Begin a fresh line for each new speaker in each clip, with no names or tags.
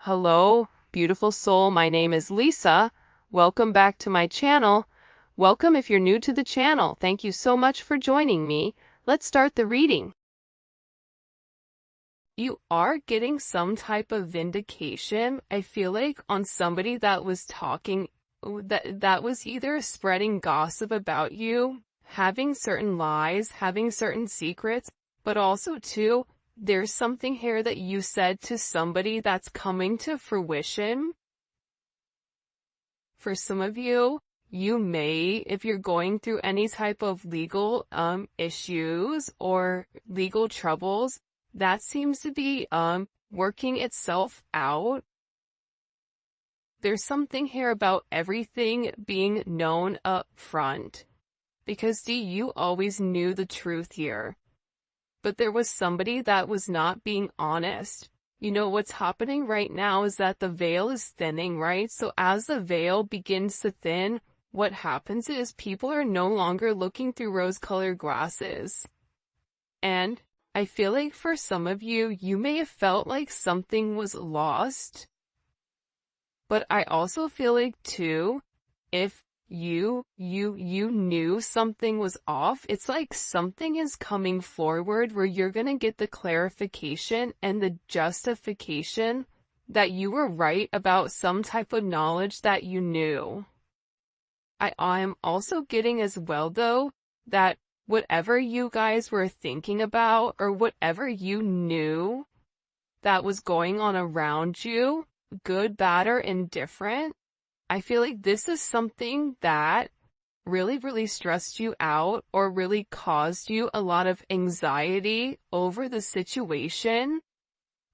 Hello, beautiful soul. My name is Lisa. Welcome back to my channel. Welcome if you're new to the channel. Thank you so much for joining me. Let's start the reading. You are getting some type of vindication, I feel like, on somebody that was talking, that was either spreading gossip about you, having certain lies, having certain secrets, but also too, there's something here that you said to somebody that's coming to fruition. For some of you, you may, if you're going through any type of legal issues or legal troubles, that seems to be working itself out. There's something here about everything being known up front. Because you always knew the truth here. But there was somebody that was not being honest. You know, what's happening right now is that the veil is thinning, right? So as the veil begins to thin, what happens is people are no longer looking through rose-colored glasses. And I feel like for some of you, you may have felt like something was lost. But I also feel like too, if you knew something was off, it's like something is coming forward where you're gonna get the clarification and the justification that you were right about some type of knowledge that you knew. I'm also getting as well though, that whatever you guys were thinking about or whatever you knew that was going on around you, good, bad, or indifferent, I feel like this is something that really stressed you out or really caused you a lot of anxiety over the situation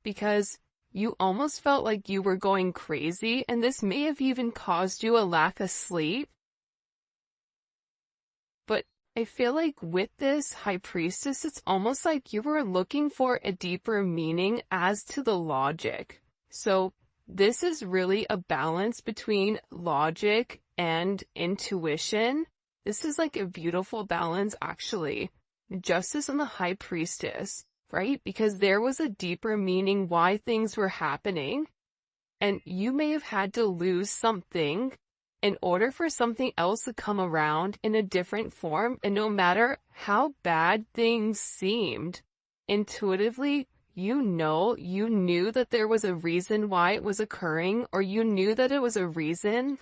because you almost felt like you were going crazy, and this may have even caused you a lack of sleep. But I feel like with this High Priestess, it's almost like you were looking for a deeper meaning as to the logic. So this is really a balance between logic and intuition. This is like a beautiful balance, actually. Justice and the High Priestess, right? Because there was a deeper meaning why things were happening. And you may have had to lose something in order for something else to come around in a different form. And no matter how bad things seemed, intuitively, you knew that there was a reason why it was occurring, or you knew that it was a reason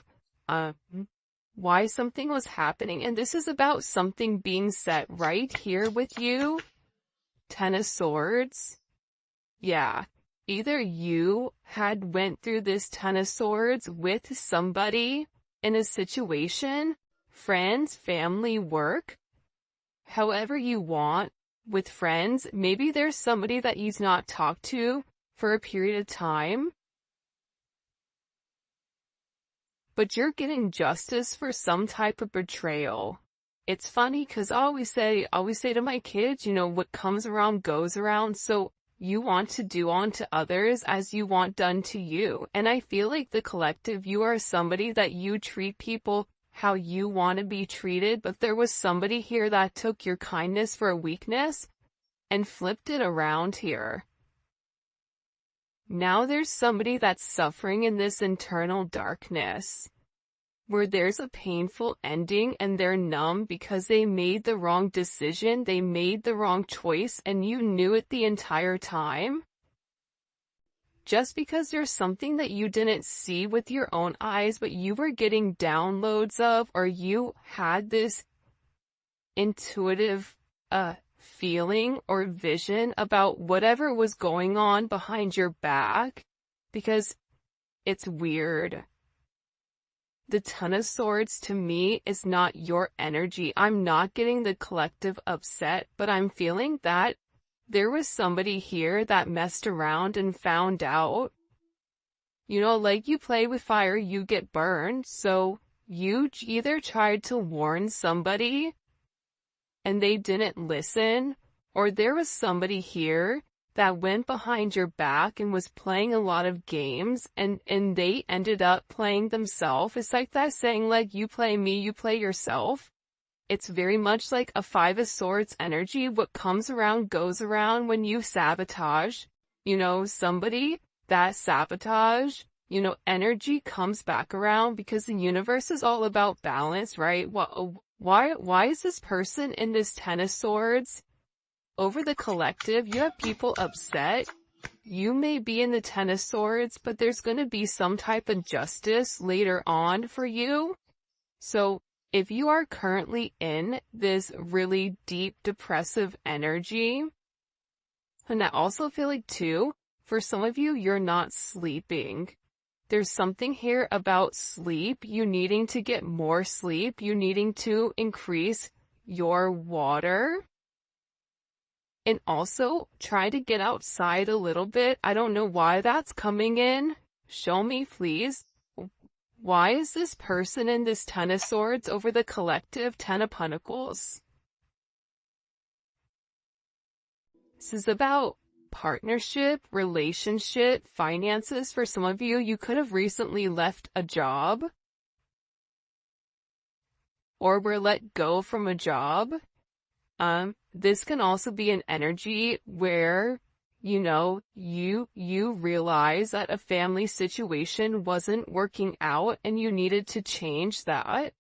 why something was happening. And this is about something being set right here with you. Ten of Swords. Yeah. Either you had went through this Ten of Swords with somebody in a situation, friends, family, work, however you want. With friends, maybe there's somebody that you've not talked to for a period of time, but you're getting justice for some type of betrayal. It's funny because I always say to my kids, you know, what comes around goes around. So you want to do unto others as you want done to you. And I feel like the collective, you are somebody that you treat people how you want to be treated, but there was somebody here that took your kindness for a weakness and flipped it around here. Now there's somebody that's suffering in this internal darkness, where there's a painful ending and they're numb because they made the wrong decision, they made the wrong choice, and you knew it the entire time. Just because there's something that you didn't see with your own eyes, but you were getting downloads of, or you had this intuitive feeling or vision about whatever was going on behind your back, because it's weird. The Ten of Swords to me is not your energy. I'm not getting the collective upset, but I'm feeling that there was somebody here that messed around and found out. You know, like you play with fire, you get burned. So you either tried to warn somebody and they didn't listen, or there was somebody here that went behind your back and was playing a lot of games, and they ended up playing themselves. It's like that saying, like, you play me, you play yourself. It's very much like a Five of Swords energy. What comes around goes around when you sabotage, you know, somebody. that sabotage, energy comes back around because the universe is all about balance, right? Why is this person in this Ten of Swords? Over the collective, you have people upset. You may be in the Ten of Swords, but there's going to be some type of justice later on for you. So if you are currently in this really deep depressive energy, and I also feel like too, for some of you, you're not sleeping. There's something here about sleep, you needing to get more sleep, you needing to increase your water. And also, try to get outside a little bit. I don't know why that's coming in. Show me, please. Why is this person in this Ten of Swords over the collective Ten of Pentacles? This is about partnership, relationship, finances. For some of you, you could have recently left a job or were let go from a job. This can also be an energy where, you realize that a family situation wasn't working out and you needed to change that.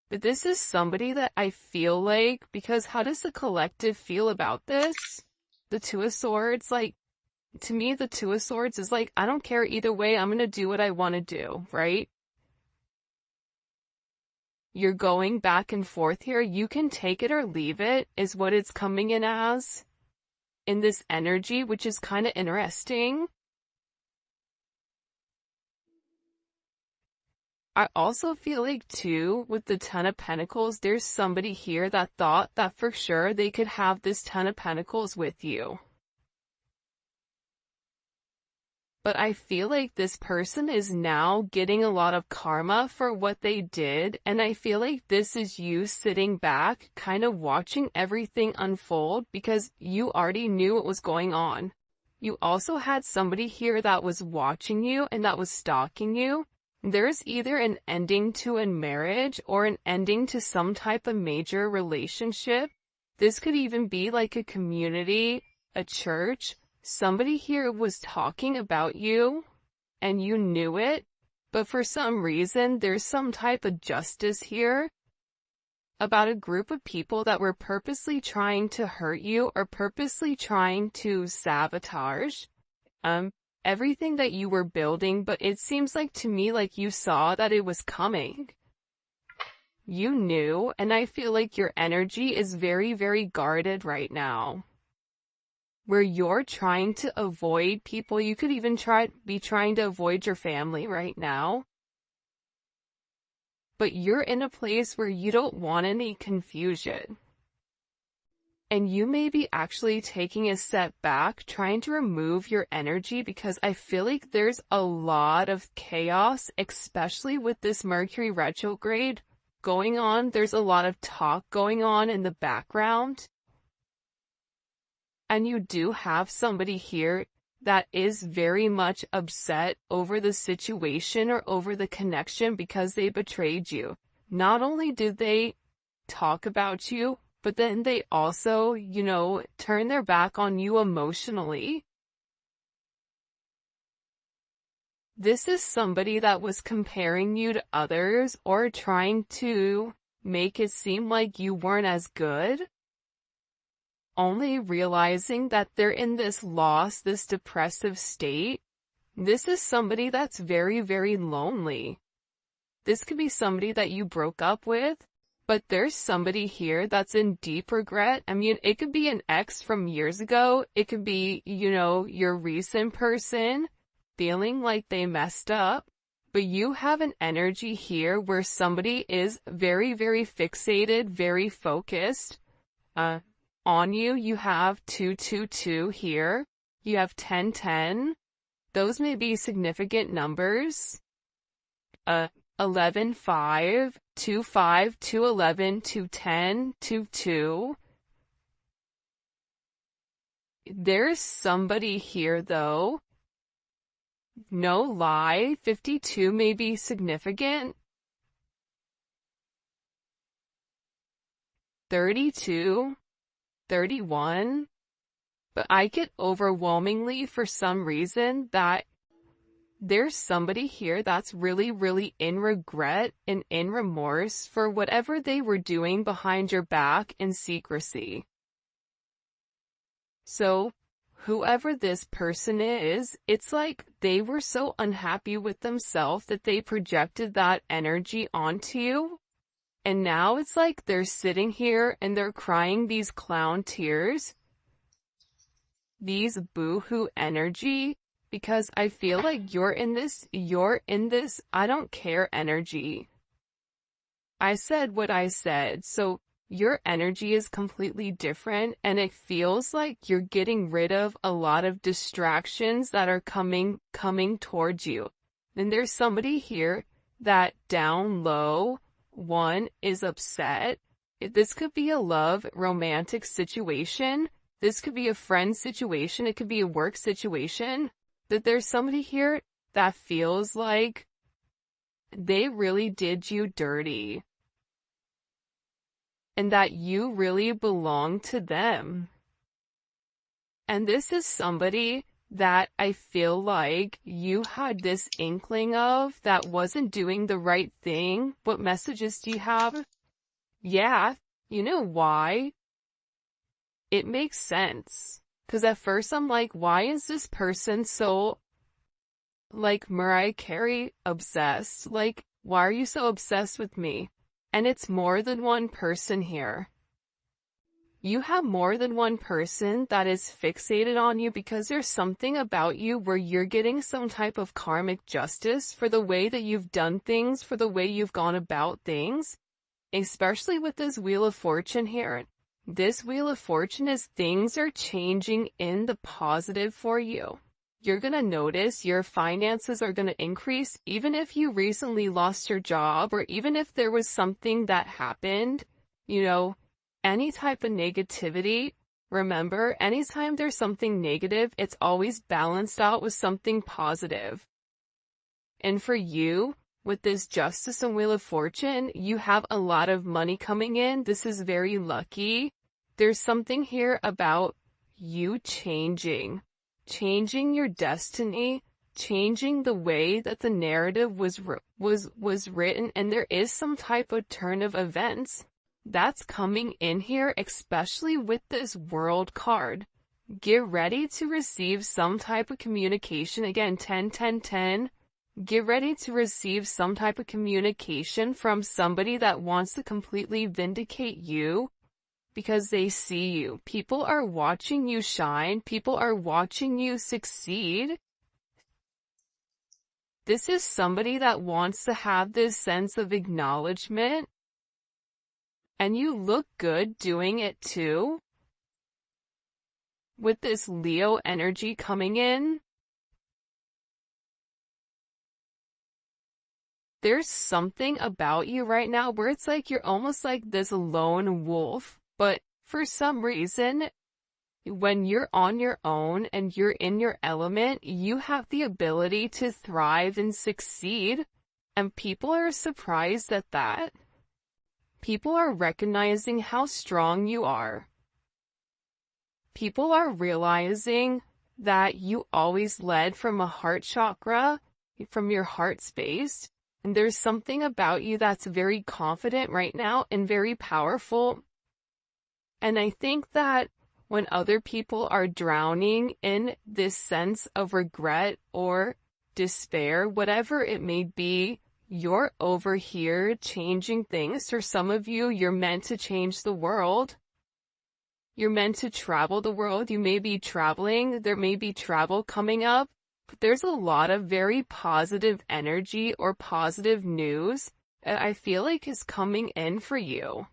But this is somebody that I feel like, because how does the collective feel about this? The Two of Swords, to me, the Two of Swords is I don't care either way, I'm gonna do what I want to do, right? You're going back and forth here. You can take it or leave it, is what it's coming in as. In this energy, which is kind of interesting. I also feel like too, with the Ten of Pentacles, there's somebody here that thought that for sure they could have this Ten of Pentacles with you. But I feel like this person is now getting a lot of karma for what they did, and I feel like this is you sitting back, kind of watching everything unfold because you already knew what was going on. You also had somebody here that was watching you and that was stalking you. There's either an ending to a marriage or an ending to some type of major relationship. This could even be like a community, a church. Somebody here was talking about you, and you knew it, but for some reason, there's some type of justice here about a group of people that were purposely trying to hurt you or purposely trying to sabotage everything that you were building, but it seems like to me like you saw that it was coming. You knew, and I feel like your energy is very, very guarded right now. Where you're trying to avoid people, you could even be trying to avoid your family right now. But you're in a place where you don't want any confusion. And you may be actually taking a step back, trying to remove your energy because I feel like there's a lot of chaos, especially with this Mercury retrograde going on. There's a lot of talk going on in the background. And you do have somebody here that is very much upset over the situation or over the connection because they betrayed you. Not only did they talk about you, but then they also, turn their back on you emotionally. This is somebody that was comparing you to others or trying to make it seem like you weren't as good. Only realizing that they're in this loss, this depressive state. This is somebody that's very, very lonely. This could be somebody that you broke up with, but there's somebody here that's in deep regret. I mean, it could be an ex from years ago. It could be, your recent person feeling like they messed up. But you have an energy here where somebody is very, very fixated, very focused, on you. You have 222 here. You have 1010. Those may be significant numbers. 11, 5, 2, 5, 2, 11, 2, 10, 2, 2. There's somebody here though. No lie, 52 may be significant. 32. 31, But I get overwhelmingly for some reason that there's somebody here that's really, really in regret and in remorse for whatever they were doing behind your back in secrecy. So, whoever this person is, it's like they were so unhappy with themselves that they projected that energy onto you. And now it's like they're sitting here and they're crying these clown tears, these boo-hoo energy, because I feel like you're in this, I don't care energy. I said what I said, so your energy is completely different, and it feels like you're getting rid of a lot of distractions that are coming towards you. And there's somebody here that down low, one is upset. This could be a love, romantic situation. This could be a friend situation. It could be a work situation. That there's somebody here that feels like they really did you dirty, and that you really belong to them. And this is somebody that I feel like you had this inkling of that wasn't doing the right thing. What messages do you have? Yeah, you know why? It makes sense. 'Cause at first I'm like, why is this person so, like, Mariah Carey obsessed? Like, why are you so obsessed with me? And it's more than one person here. You have more than one person that is fixated on you because there's something about you where you're getting some type of karmic justice for the way that you've done things, for the way you've gone about things, especially with this Wheel of Fortune here. This Wheel of Fortune is things are changing in the positive for you. You're going to notice your finances are going to increase even if you recently lost your job, or even if there was something that happened, any type of negativity. Remember, anytime there's something negative, it's always balanced out with something positive. And for you, with this Justice and Wheel of Fortune, you have a lot of money coming in. This is very lucky. There's something here about you changing your destiny, changing the way that the narrative was written, and there is some type of turn of events that's coming in here, especially with this World card. Get ready to receive some type of communication. Again, 10, 10, 10. Get ready to receive some type of communication from somebody that wants to completely vindicate you because they see you. People are watching you shine. People are watching you succeed. This is somebody that wants to have this sense of acknowledgement. And you look good doing it too. With this Leo energy coming in, there's something about you right now where it's like you're almost like this lone wolf, but for some reason, when you're on your own and you're in your element, you have the ability to thrive and succeed, and people are surprised at that. People are recognizing how strong you are. People are realizing that you always led from a heart chakra, from your heart space, and there's something about you that's very confident right now and very powerful. And I think that when other people are drowning in this sense of regret or despair, whatever it may be, you're over here changing things. For some of you, you're meant to change the world. You're meant to travel the world. You may be traveling. There may be travel coming up. But there's a lot of very positive energy or positive news that I feel like is coming in for you.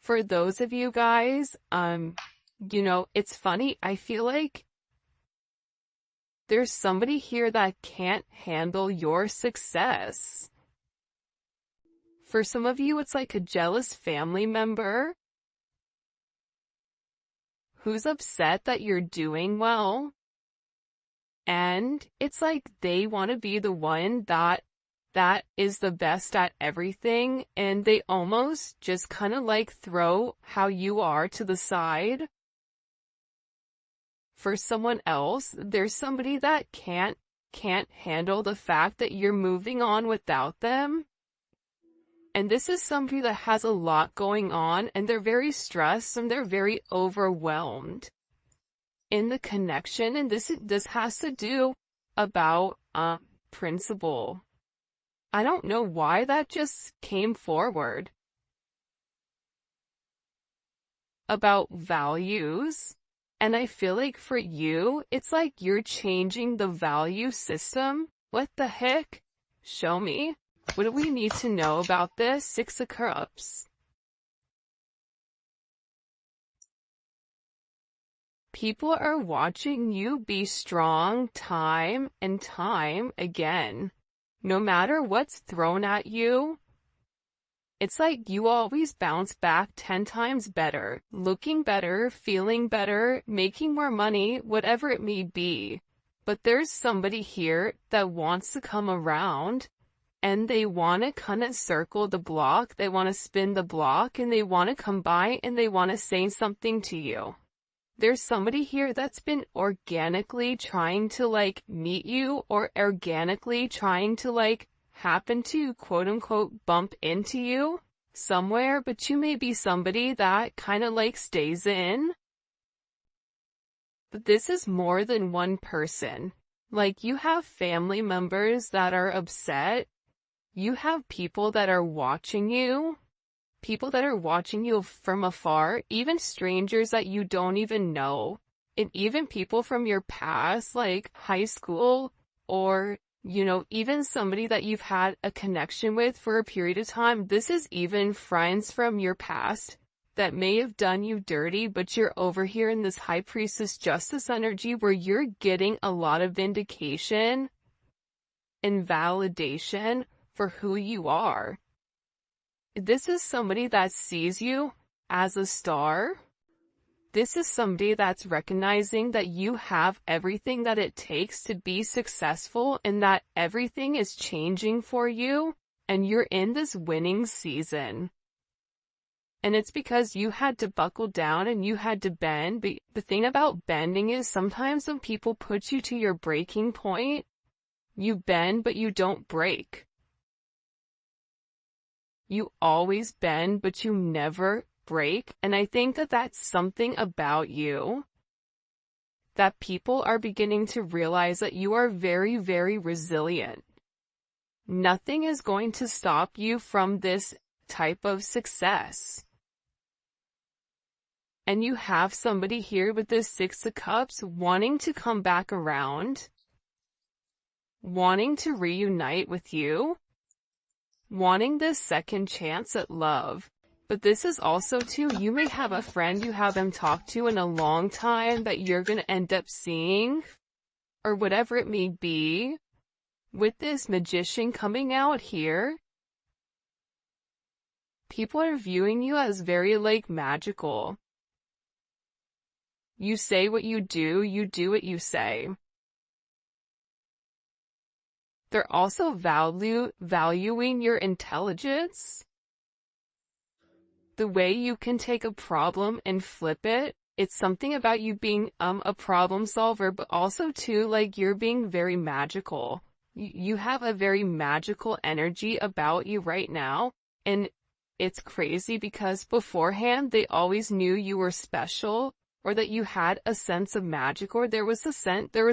For those of you guys, it's funny. I feel like there's somebody here that can't handle your success. For some of you, it's like a jealous family member who's upset that you're doing well. And it's like they want to be the one that is the best at everything, and they almost just kind of like throw how you are to the side. for someone else. There's somebody that can't handle the fact that you're moving on without them. And this is somebody that has a lot going on, and they're very stressed and they're very overwhelmed in the connection. And this has to do about principle. I don't know why that just came forward. About values. And I feel like for you, it's like you're changing the value system. What the heck? Show me. What do we need to know about this? Six of Cups. People are watching you be strong time and time again. No matter what's thrown at you, it's like you always bounce back 10 times better, looking better, feeling better, making more money, whatever it may be. But there's somebody here that wants to come around, and they want to kind of circle the block, they want to spin the block, and they want to come by and they want to say something to you. There's somebody here that's been organically trying to meet you, or organically trying to happen to quote unquote bump into you somewhere, but you may be somebody that kind of stays in. But this is more than one person. You have family members that are upset. You have people that are watching you. People that are watching you from afar, even strangers that you don't even know. And even people from your past, like high school, or, even somebody that you've had a connection with for a period of time. This is even friends from your past that may have done you dirty, but you're over here in this High Priestess Justice energy where you're getting a lot of vindication and validation for who you are. This is somebody that sees you as a star. This is somebody that's recognizing that you have everything that it takes to be successful, and that everything is changing for you, and you're in this winning season. And it's because you had to buckle down and you had to bend. But the thing about bending is sometimes when people put you to your breaking point, you bend but you don't break. You always bend, but you never break. And I think that that's something about you that people are beginning to realize, that you are very, very resilient. Nothing is going to stop you from this type of success. And you have somebody here with this Six of Cups wanting to come back around, wanting to reunite with you, wanting this second chance at love. But this is also too, you may have a friend you haven't talked to in a long time that you're going to end up seeing, or whatever it may be. With this Magician coming out here, people are viewing you as very magical. You say what you do what you say. They're also valuing your intelligence. The way you can take a problem and flip it. It's something about you being a problem solver, but also too, you're being very magical. You have a very magical energy about you right now. And it's crazy because beforehand, they always knew you were special, or that you had a sense of magic, or there was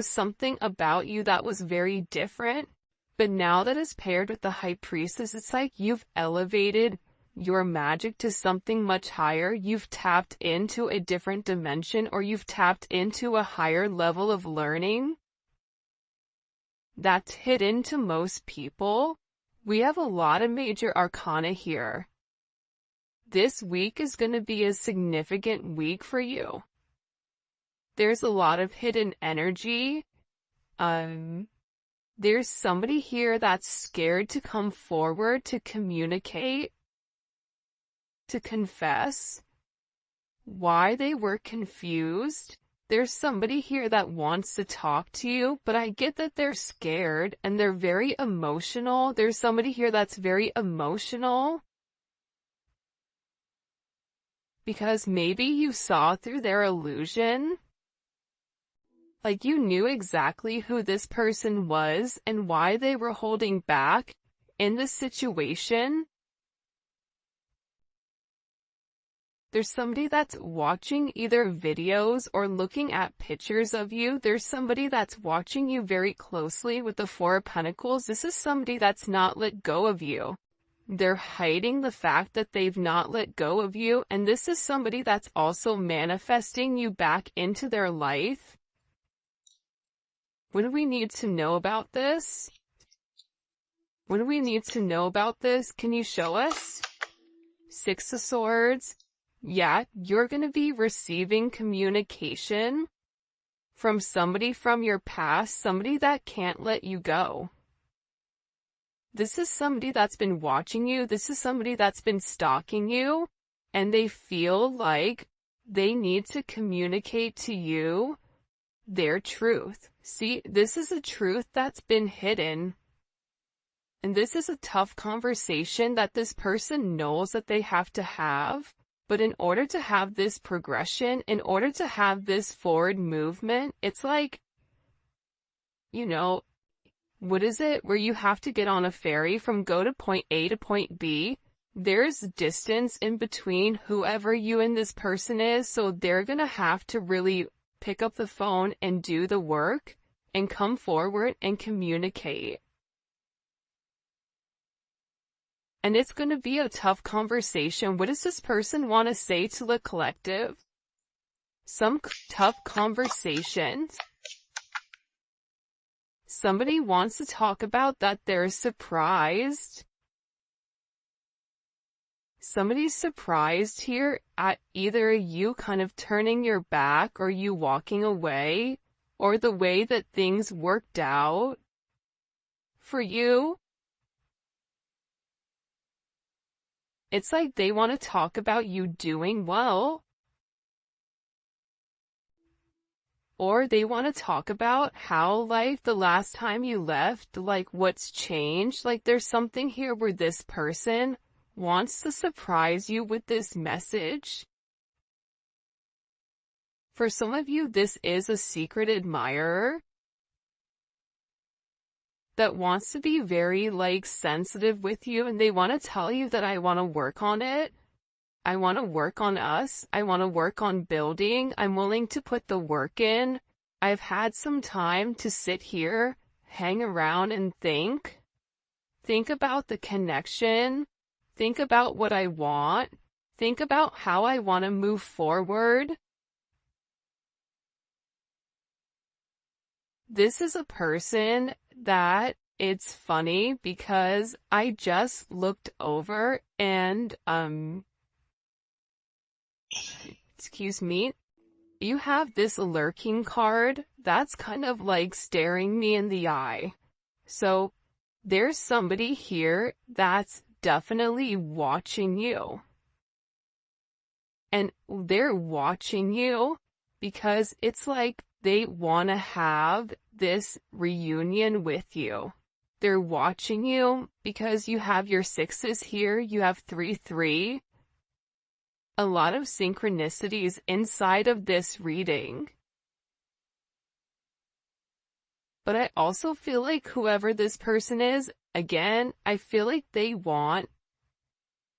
something about you that was very different. But now that is paired with the High Priestess, it's like you've elevated your magic to something much higher. You've tapped into a different dimension, or you've tapped into a higher level of learning that's hidden to most people. We have a lot of major arcana here. This week is going to be a significant week for you. There's a lot of hidden energy. There's somebody here that's scared to come forward, to communicate, to confess why they were confused. There's somebody here that wants to talk to you, but I get that they're scared and they're very emotional. There's somebody here that's very emotional because maybe you saw through their illusion. Like you knew exactly who this person was and why they were holding back in this situation. There's somebody that's watching either videos or looking at pictures of you. There's somebody that's watching you very closely with the Four of Pentacles. This is somebody that's not let go of you. They're hiding the fact that they've not let go of you. And this is somebody that's also manifesting you back into their life. What do we need to know about this? What do we need to know about this? Can you show us? Six of Swords. Yeah, you're going to be receiving communication from somebody from your past, somebody that can't let you go. This is somebody that's been watching you. This is somebody that's been stalking you, and they feel like they need to communicate to you their truth. See, this is a truth that's been hidden. And this is a tough conversation that this person knows that they have to have. But in order to have this progression, in order to have this forward movement, it's like, you know, what is it? Where you have to get on a ferry from go to point A to point B. There's distance in between whoever you and this person is, so they're gonna have to really pick up the phone and do the work and come forward and communicate. And it's going to be a tough conversation. What does this person want to say to the collective? Some tough conversations. Somebody wants to talk about that they're surprised. Somebody's surprised here at either you kind of turning your back or you walking away or the way that things worked out for you. It's like they want to talk about you doing well. Or they want to talk about how, like, the last time you left, like, what's changed. Like, there's something here where this person wants to surprise you with this message. For some of you, this is a secret admirer that wants to be very, like, sensitive with you, and they want to tell you that I want to work on it. I want to work on us. I want to work on building. I'm willing to put the work in. I've had some time to sit here, hang around and think. Think about the connection. Think about what I want. Think about how I want to move forward. This is a person that it's funny because I just looked over and, excuse me, you have this lurking card that's kind of like staring me in the eye. So there's somebody here that's definitely watching you. And they're watching you because it's like they want to have this reunion with you. They're watching you because you have your sixes here, you have 3-3. A lot of synchronicities inside of this reading. But I also feel like whoever this person is, again, I feel like they want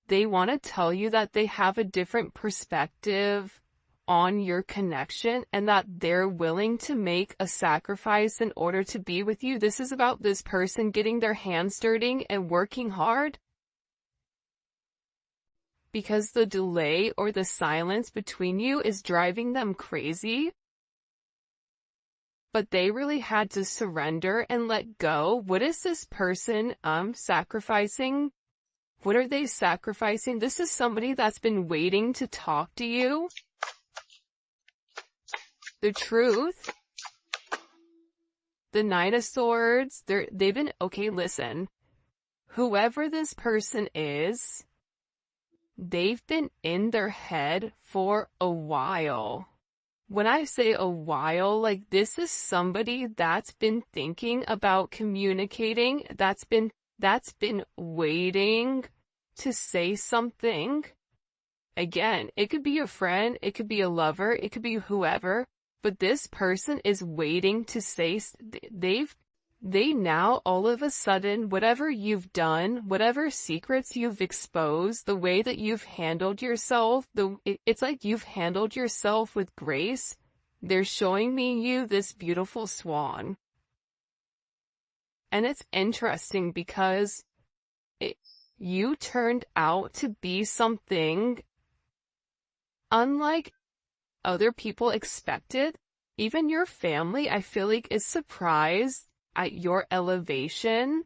to tell you that they have a different perspective on your connection and that they're willing to make a sacrifice in order to be with you. This is about this person getting their hands dirty and working hard. Because the delay or the silence between you is driving them crazy. But they really had to surrender and let go. What is this person sacrificing? What are they sacrificing? This is somebody that's been waiting to talk to you. The truth. The Knight of Swords. They've been, okay, listen. Whoever this person is, they've been in their head for a while. When I say a while, like this is somebody that's been thinking about communicating, that's been waiting to say something. Again, it could be a friend, it could be a lover, it could be whoever, but this person is waiting to say, they now all of a sudden, whatever you've done, whatever secrets you've exposed, the way that you've handled yourself, it's like you've handled yourself with grace. They're showing me you this beautiful swan. And it's interesting because you turned out to be something unlike other people expected. Even your family, I feel like, is surprised at your elevation.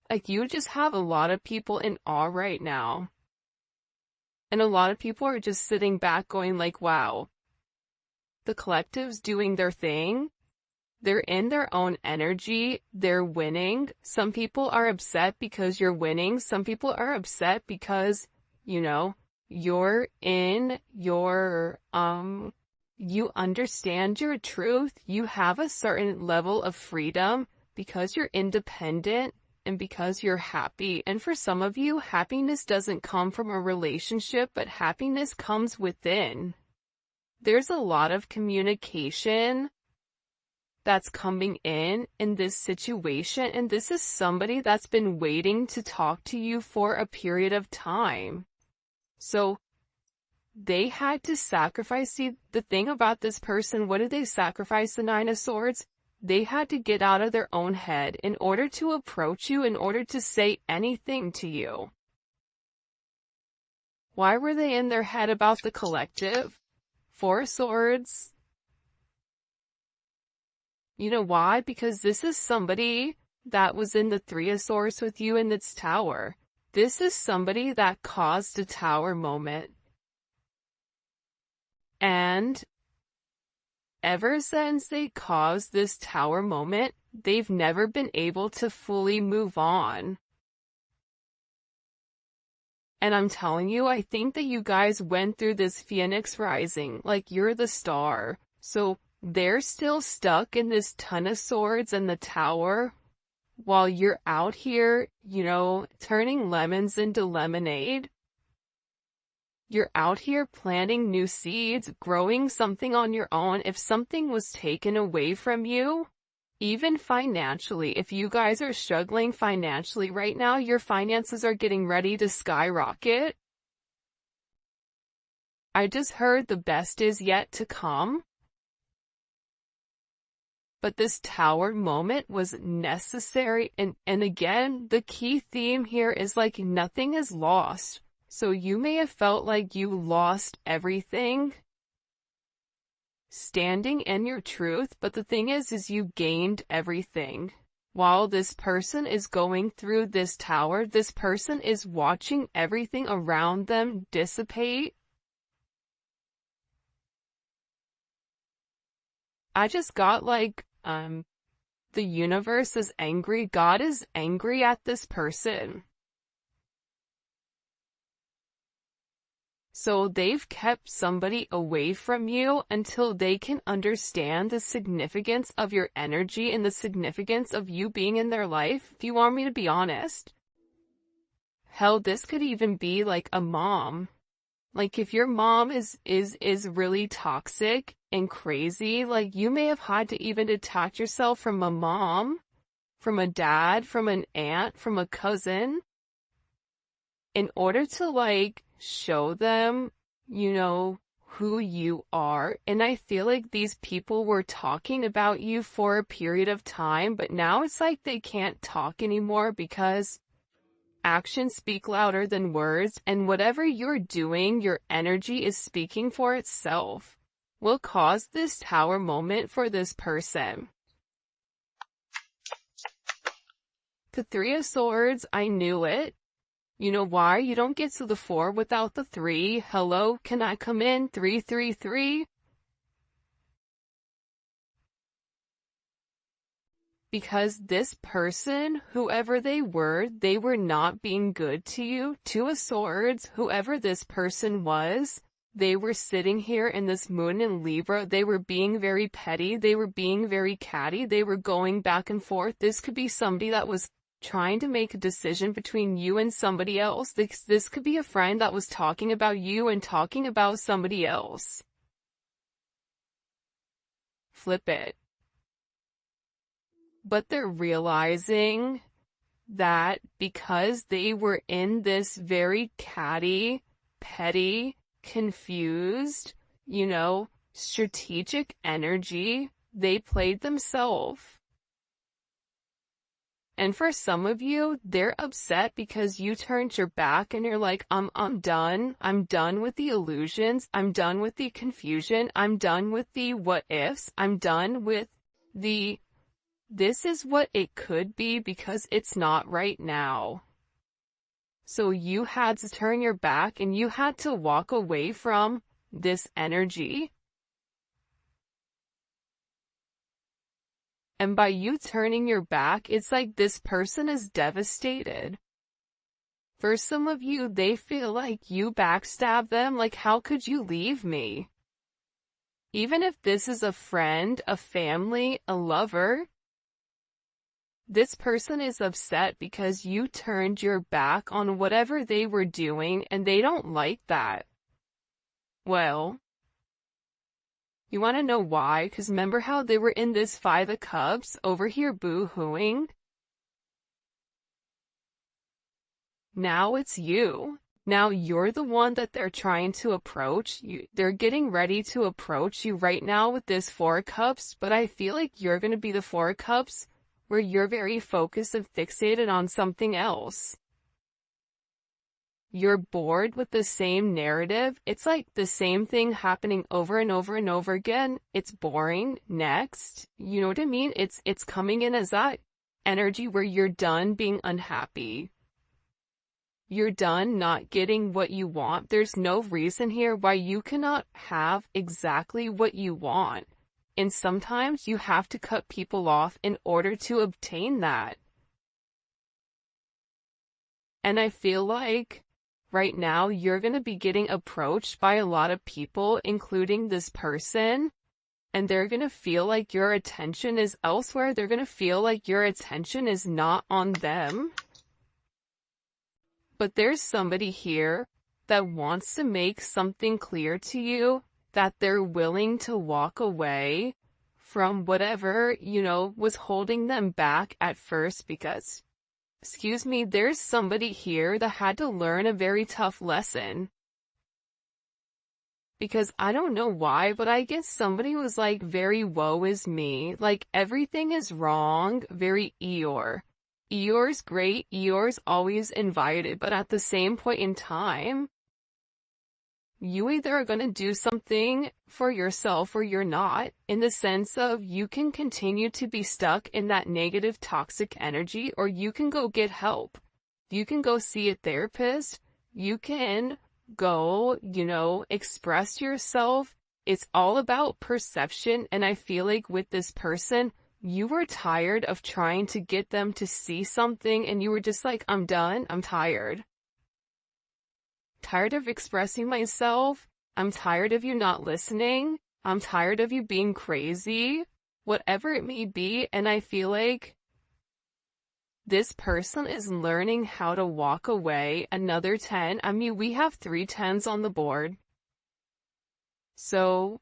Like, you just have a lot of people in awe right now. And a lot of people are just sitting back going like, wow, the collective's doing their thing. They're in their own energy. They're winning. Some people are upset because you're winning. Some people are upset because, you're in your, you understand your truth. You have a certain level of freedom because you're independent and because you're happy. And for some of you, happiness doesn't come from a relationship, but happiness comes within. There's a lot of communication that's coming in this situation, and this is somebody that's been waiting to talk to you for a period of time. So they had to sacrifice. See, the thing about this person, what did they sacrifice? The Nine of Swords? They had to get out of their own head in order to approach you, in order to say anything to you. Why were they in their head about the collective? Four of Swords. You know why? Because this is somebody that was in the Three of Swords with you in its tower. This is somebody that caused a tower moment. And ever since they caused this tower moment, they've never been able to fully move on. And I'm telling you, I think that you guys went through this Phoenix rising, like you're the star. So they're still stuck in this Ton of Swords and the tower, while you're out here, turning lemons into lemonade. You're out here planting new seeds, growing something on your own. If something was taken away from you, even financially, if you guys are struggling financially right now, your finances are getting ready to skyrocket. I just heard the best is yet to come. But this tower moment was necessary. And again, the key theme here is like nothing is lost. So you may have felt like you lost everything standing in your truth, but the thing is you gained everything. While this person is going through this tower, this person is watching everything around them dissipate. I just got like, the universe is angry. God is angry at this person. So they've kept somebody away from you until they can understand the significance of your energy and the significance of you being in their life. If you want me to be honest, hell, this could even be like a mom. Like if your mom is really toxic and crazy, like you may have had to even detach yourself from a mom, from a dad, from an aunt, from a cousin, in order to like show them, who you are. And I feel like these people were talking about you for a period of time, but now it's like they can't talk anymore because actions speak louder than words, and whatever you're doing, your energy is speaking for itself. Will cause this tower moment for this person. The Three of Swords, I knew it. You know why? You don't get to the 4 without the 3. Hello, can I come in? 333. Because this person, whoever they were not being good to you. 2 of Swords, whoever this person was, they were sitting here in this moon in Libra. They were being very petty. They were being very catty. They were going back and forth. This could be somebody that was trying to make a decision between you and somebody else. This could be a friend that was talking about you and talking about somebody else. flip it. But they're realizing that because they were in this very catty, petty, confused, strategic energy, they played themselves. And for some of you, they're upset because you turned your back and you're like, I'm done. I'm done with the illusions. I'm done with the confusion. I'm done with the what ifs. I'm done with the this is what it could be because it's not right now. So you had to turn your back and you had to walk away from this energy. And by you turning your back, it's like this person is devastated. For some of you, they feel like you backstab them, like how could you leave me? Even if this is a friend, a family, a lover, this person is upset because you turned your back on whatever they were doing and they don't like that. Well, you want to know why? Because remember how they were in this Five of Cups over here boo-hooing? Now it's you. Now you're the one that they're trying to approach. They're getting ready to approach you right now with this Four of Cups, but I feel like you're going to be the Four of Cups where you're very focused and fixated on something else. You're bored with the same narrative. It's like the same thing happening over and over and over again. It's boring. Next. You know what I mean? It's coming in as that energy where you're done being unhappy. You're done not getting what you want. There's no reason here why you cannot have exactly what you want. And sometimes you have to cut people off in order to obtain that. And I feel like right now you're going to be getting approached by a lot of people, including this person, and they're going to feel like your attention is elsewhere. They're going to feel like your attention is not on them. But there's somebody here that wants to make something clear to you, that they're willing to walk away from whatever, was holding them back at first because, there's somebody here that had to learn a very tough lesson. Because I don't know why, but I guess somebody was like very woe is me, like everything is wrong, very Eeyore. Eeyore's great, Eeyore's always invited, but at the same point in time, you either are going to do something for yourself or you're not, in the sense of you can continue to be stuck in that negative toxic energy, or you can go get help. You can go see a therapist. You can go, express yourself. It's all about perception, and I feel like with this person, you were tired of trying to get them to see something, and you were just like, I'm done, I'm tired. Tired of expressing myself. I'm tired of you not listening. I'm tired of you being crazy. Whatever it may be, and I feel like this person is learning how to walk away. Another 10. I mean, we have 3 10s on the board. So,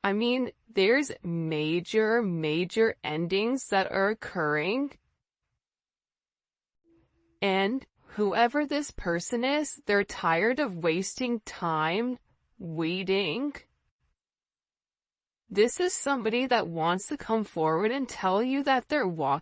I mean, there's major endings that are occurring. And whoever this person is, they're tired of wasting time waiting. This is somebody that wants to come forward and tell you that they're walking